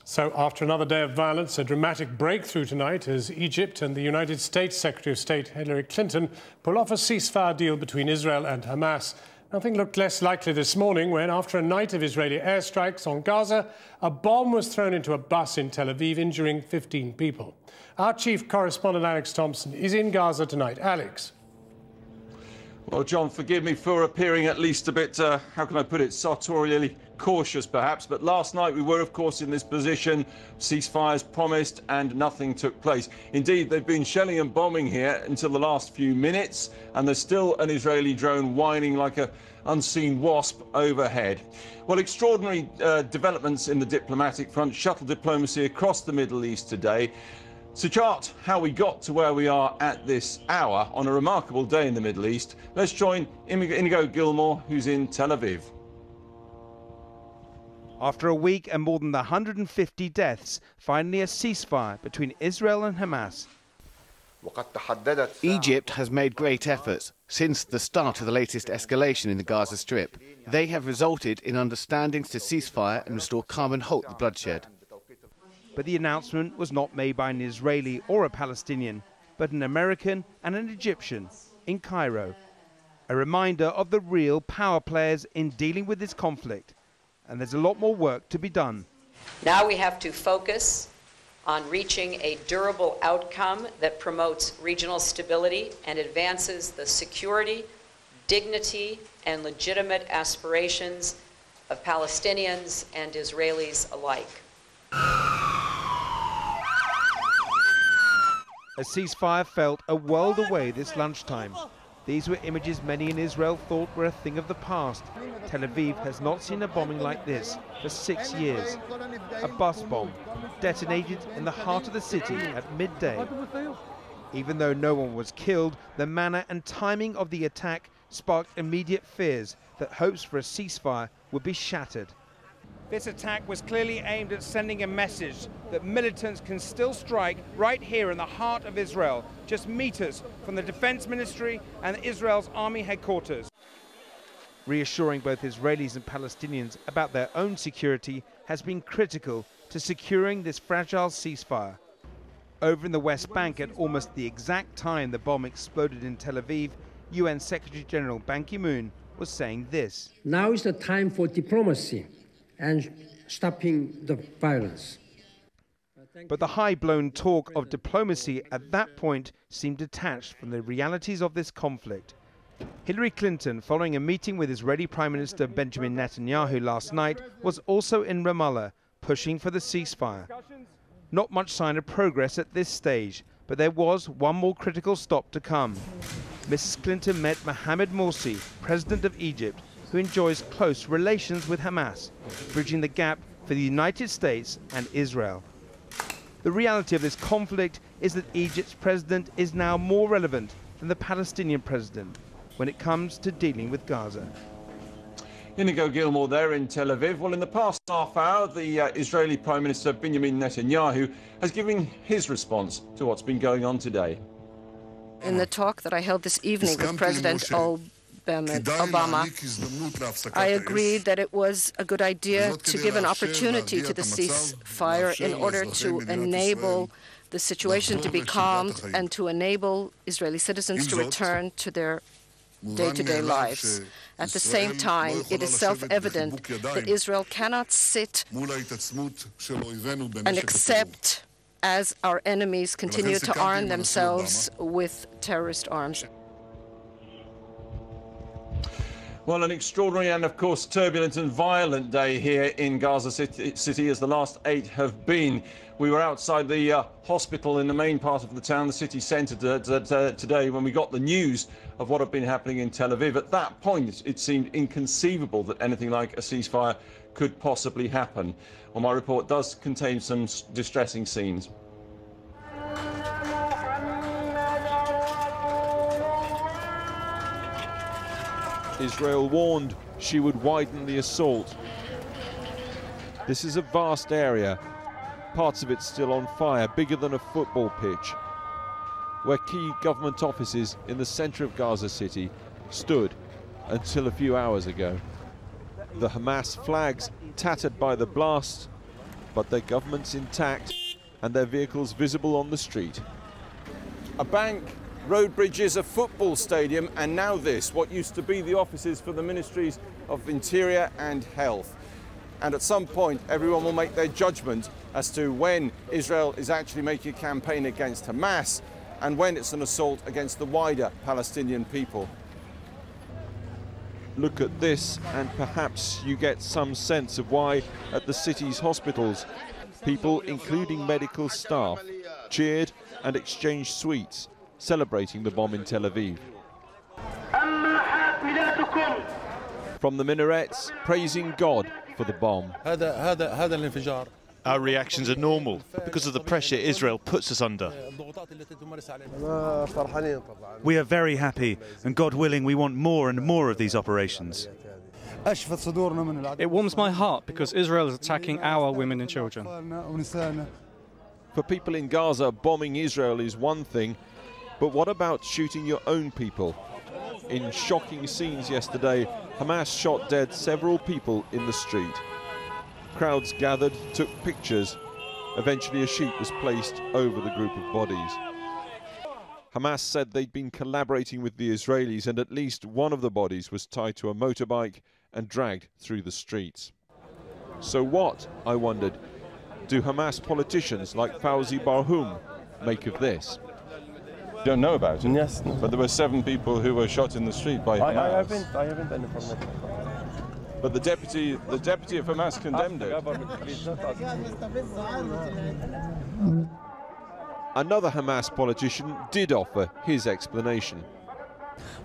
So after another day of violence, a dramatic breakthrough tonight as Egypt and the United States Secretary of State Hillary Clinton pull off a ceasefire deal between Israel and Hamas. Nothing looked less likely this morning when, after a night of Israeli airstrikes on Gaza, a bomb was thrown into a bus in Tel Aviv, injuring 15 people. Our chief correspondent Alex Thomson is in Gaza tonight. Alex. Well, John, forgive me for appearing at least a bit, how can I put it, sartorially cautious perhaps, but last night we were of course in this position, ceasefires promised and nothing took place. Indeed, they've been shelling and bombing here until the last few minutes, and there's still an Israeli drone whining like an unseen wasp overhead. Well, extraordinary developments in the diplomatic front, shuttle diplomacy across the Middle East today. To chart how we got to where we are at this hour on a remarkable day in the Middle East, let's join Inigo Gilmore, who's in Tel Aviv. After a week and more than 150 deaths, finally a ceasefire between Israel and Hamas. Egypt has made great efforts since the start of the latest escalation in the Gaza Strip. They have resulted in understandings to ceasefire and restore calm and halt the bloodshed. But the announcement was not made by an Israeli or a Palestinian, but an American and an Egyptian in Cairo. A reminder of the real power players in dealing with this conflict. And there's a lot more work to be done. Now we have to focus on reaching a durable outcome that promotes regional stability and advances the security, dignity, and legitimate aspirations of Palestinians and Israelis alike. A ceasefire felt a world away this lunchtime. These were images many in Israel thought were a thing of the past. Tel Aviv has not seen a bombing like this for 6 years. A bus bomb detonated in the heart of the city at midday. Even though no one was killed, the manner and timing of the attack sparked immediate fears that hopes for a ceasefire would be shattered. This attack was clearly aimed at sending a message that militants can still strike right here in the heart of Israel, just meters from the Defense Ministry and Israel's army headquarters. Reassuring both Israelis and Palestinians about their own security has been critical to securing this fragile ceasefire. Over in the West Bank, at almost the exact time the bomb exploded in Tel Aviv, UN Secretary General Ban Ki-moon was saying this. Now is the time for diplomacy and stopping the violence. But the high-blown talk of diplomacy at that point seemed detached from the realities of this conflict. Hillary Clinton, following a meeting with Israeli Prime Minister Benjamin Netanyahu last night, was also in Ramallah, pushing for the ceasefire. Not much sign of progress at this stage, but there was one more critical stop to come. Mrs. Clinton met Mohamed Morsi, President of Egypt, who enjoys close relations with Hamas, bridging the gap for the United States and Israel. The reality of this conflict is that Egypt's president is now more relevant than the Palestinian president when it comes to dealing with Gaza. Inigo Gilmore there in Tel Aviv. Well, in the past half hour, the Israeli Prime Minister Benjamin Netanyahu has given his response to what's been going on today. In the talk that I held this evening with President Obama, I agreed that it was a good idea to give an opportunity to the ceasefire in order to enable the situation to be calmed and to enable Israeli citizens to return to their day-to-day lives. At the same time, it is self-evident that Israel cannot sit and accept as our enemies continue to arm themselves with terrorist arms. Well, an extraordinary and, of course, turbulent and violent day here in Gaza City, as the last 8 have been. We were outside the hospital in the main part of the town, the city centre, today when we got the news of what had been happening in Tel Aviv. At that point, it seemed inconceivable that anything like a ceasefire could possibly happen. Well, my report does contain some distressing scenes. Israel warned she would widen the assault. This is a vast area, parts of it still on fire, bigger than a football pitch, where key government offices in the centre of Gaza City stood until a few hours ago. The Hamas flags tattered by the blast, but their government's intact and their vehicles visible on the street. A bank, road bridges, a football stadium, and now this, what used to be the offices for the Ministries of Interior and Health. And at some point, everyone will make their judgment as to when Israel is actually making a campaign against Hamas and when it's an assault against the wider Palestinian people. Look at this and perhaps you get some sense of why at the city's hospitals, people, including medical staff, cheered and exchanged sweets, celebrating the bomb in Tel Aviv. From the minarets, praising God for the bomb. Our reactions are normal because of the pressure Israel puts us under. We are very happy, and God willing, we want more and more of these operations. It warms my heart because Israel is attacking our women and children. For people in Gaza, bombing Israel is one thing, but what about shooting your own people? In shocking scenes yesterday, Hamas shot dead several people in the street. Crowds gathered, took pictures. Eventually a sheet was placed over the group of bodies. Hamas said they'd been collaborating with the Israelis, and at least one of the bodies was tied to a motorbike and dragged through the streets. So what, I wondered, do Hamas politicians like Fawzi Barhoum make of this? Don't know about it. Yes. But there were 7 people who were shot in the street by Hamas. I haven't any information. But the deputy of Hamas condemned it. Another Hamas politician did offer his explanation.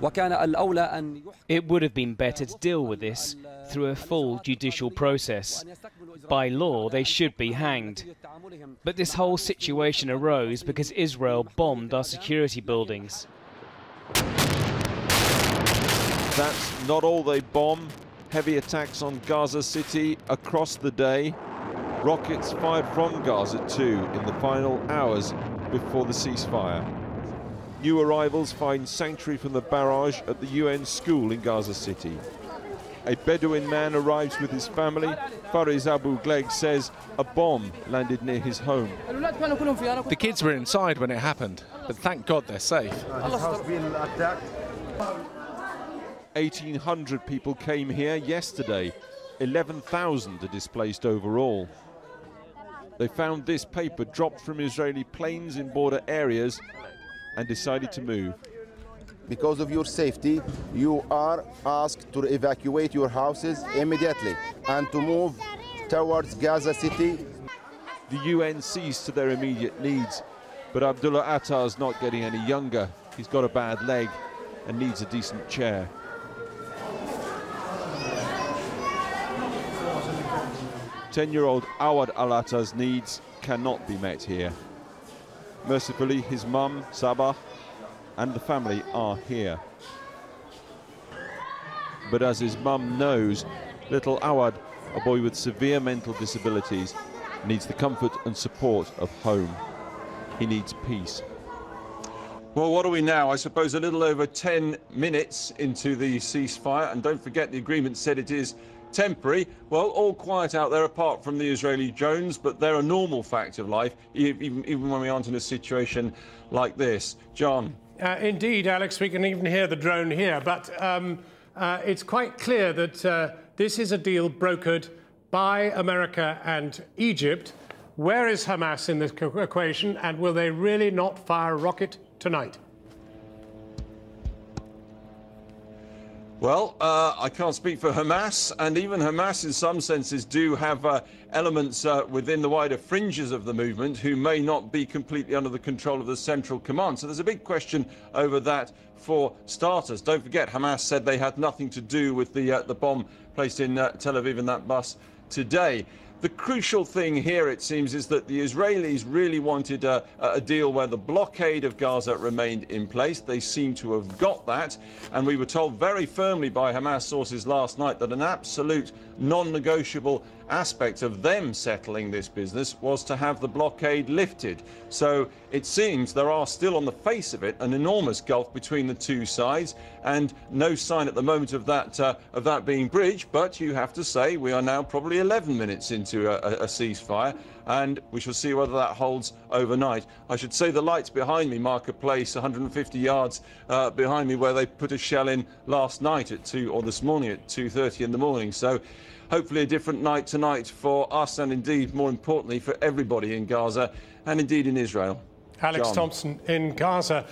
It would have been better to deal with this through a full judicial process. By law, they should be hanged. But this whole situation arose because Israel bombed our security buildings. That's not all they bomb. Heavy attacks on Gaza City across the day. Rockets fired from Gaza too in the final hours before the ceasefire. New arrivals find sanctuary from the barrage at the UN school in Gaza City. A Bedouin man arrives with his family. Fariz Abu Gleg says a bomb landed near his home. The kids were inside when it happened, but thank God they're safe. 1,800 people came here yesterday. 11,000 are displaced overall. They found this paper dropped from Israeli planes in border areas and decided to move. Because of your safety, you are asked to evacuate your houses immediately and to move towards Gaza City. The UN sees to their immediate needs, but Abdullah Attar's not getting any younger. He's got a bad leg and needs a decent chair. Ten-year-old Awad Al-Attar's needs cannot be met here. Mercifully, his mum, Sabah, and the family are here. But as his mum knows, little Awad, a boy with severe mental disabilities, needs the comfort and support of home. He needs peace. Well, what are we now? I suppose a little over 10 minutes into the ceasefire, and don't forget the agreement said it is temporary. Well, all quiet out there apart from the Israeli drones, but they're a normal fact of life, even when we aren't in a situation like this. John? Indeed, Alex, we can even hear the drone here, but it's quite clear that this is a deal brokered by America and Egypt. Where is Hamas in this equation, and will they really not fire a rocket tonight? Well, I can't speak for Hamas, and even Hamas in some senses do have elements within the wider fringes of the movement who may not be completely under the control of the central command. So there's a big question over that for starters. Don't forget, Hamas said they had nothing to do with the bomb placed in Tel Aviv in that bus today. The crucial thing here, it seems, is that the Israelis really wanted a deal where the blockade of Gaza remained in place. They seem to have got that. And we were told very firmly by Hamas sources last night that an absolute non-negotiable aspect of them settling this business was to have the blockade lifted. So it seems there are still, on the face of it, an enormous gulf between the two sides, and no sign at the moment of that being bridged. But you have to say we are now probably 11 minutes into to a ceasefire, and we shall see whether that holds overnight. I should say the lights behind me mark a place 150 yards behind me where they put a shell in last night at 2, or this morning at 2:30 in the morning. So hopefully a different night tonight for us, and indeed, more importantly, for everybody in Gaza and indeed in Israel. Alex John. Thomson in Gaza.